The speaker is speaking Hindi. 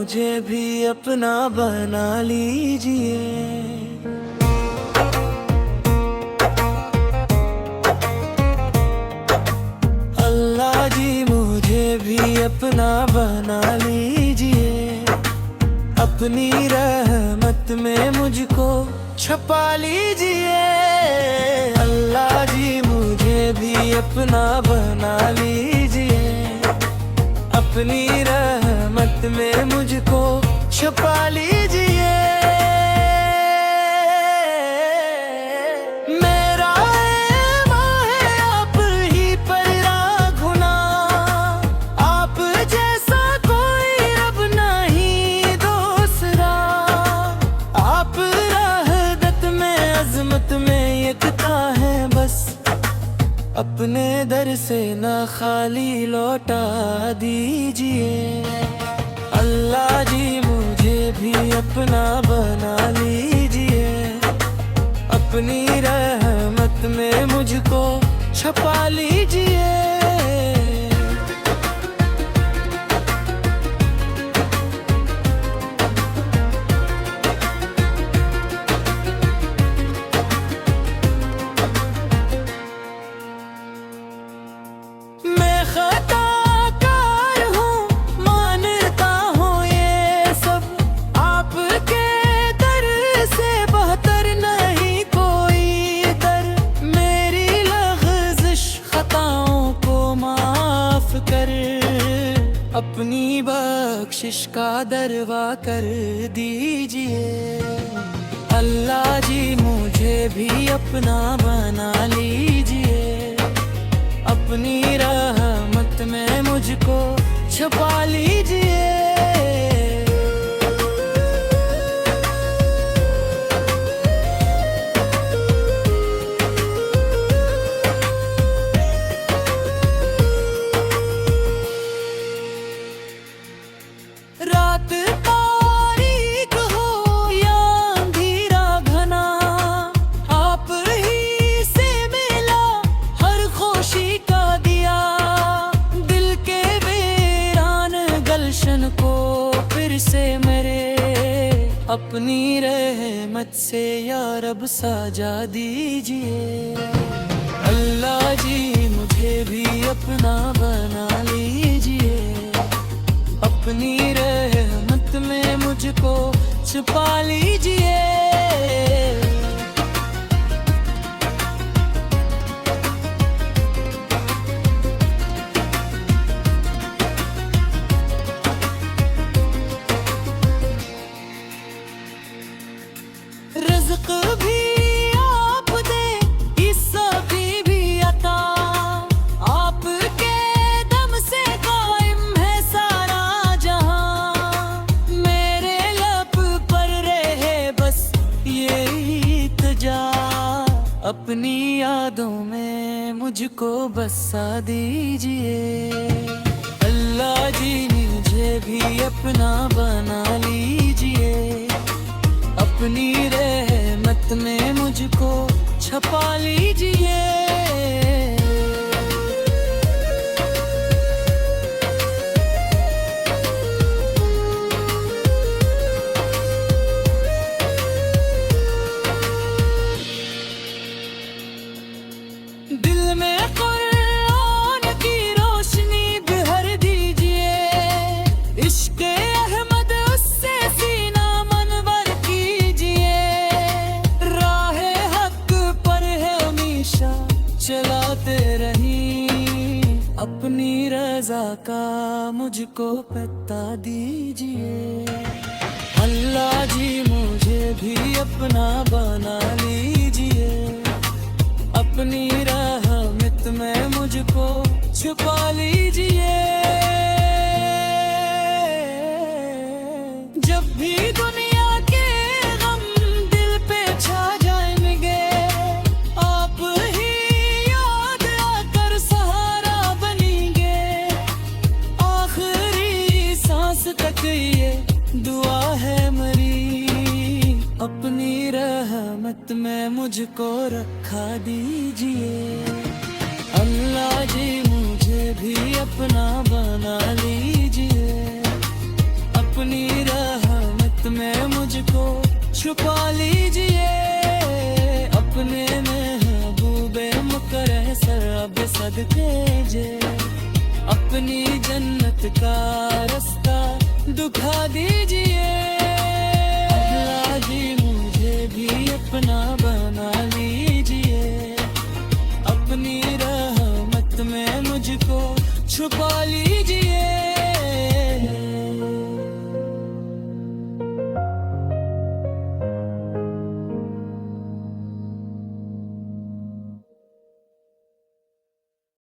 मुझे भी अपना बना लीजिए। अल्लाह जी मुझे भी अपना बना लीजिए। अपनी रहमत में मुझको छुपा लीजिए। अल्लाह जी मुझे भी अपना बना लीजिए। अपनी रहमत में मुझको छुपा लीजिए। मेरा ईमान है आप ही पर राखुना, आप जैसा कोई रब नहीं दूसरा। आप राहदत में अजमत में यकता है बस, अपने दर से ना खाली लौटा दीजिए। अल्लाह जी मुझे भी अपना बना लीजिए। अपनी रहमत में मुझको छुपा लीजिए। अपनी बख्शिश का दरवा कर दीजिए। अल्लाह जी मुझे भी अपना बना लीजिए। अपनी रहमत में मुझको छुपा लीजिए। रात तारीक हो या अंधेरा घना, आप ही से मिला हर खुशी का दिया। दिल के वीरान गलशन को फिर से मेरे अपनी रहमत से या रब सजा दीजिए। अल्लाह जी मुझे भी अपना बना लीजिए। अपनी रहमत में मुझको छुपा लीजिए। रिज़्क़ भी आप दे, इज़्ज़त भी अता। आपके दम से कायम है सारा जहां। मेरे लब पर रहे बस ये इल्तिजा। अपनी यादों में मुझको बसा दीजिए। अल्लाह जी मुझे भी अपना बना लीजिए। अपनी रहमत में मुझको छुपा लीजिए। दिल में कुरान की रोशनी भर दीजिए। इश्क़ अहमद उससे सीना मनवर कीजिए। राहे हक पर है हमेशा चलाते रही। अपनी रज़ा का मुझको पता दीजिए। अल्लाह जी मुझे भी अपना बना लीजिए। अपनी रहमत में मुझको छुपा लीजिए। जब भी दुनिया के गम दिल पे छा जाएंगे, आप ही याद आकर सहारा बनेंगे। आखिरी सांस तक ये दुआ है मेरी। अपनी रहमत में मुझको रखा दीजिए। अल्लाह जी मुझे भी अपना बना लीजिए। अपनी छुपा लीजिए अपने महबूबे मुकर्रम सर अब सदके जे अपनी जन्नत का रास्ता दिखा दीजिए अल्लाह जी मुझे भी अपना बना लीजिए अपनी रहमत में मुझको छुपा लीजिए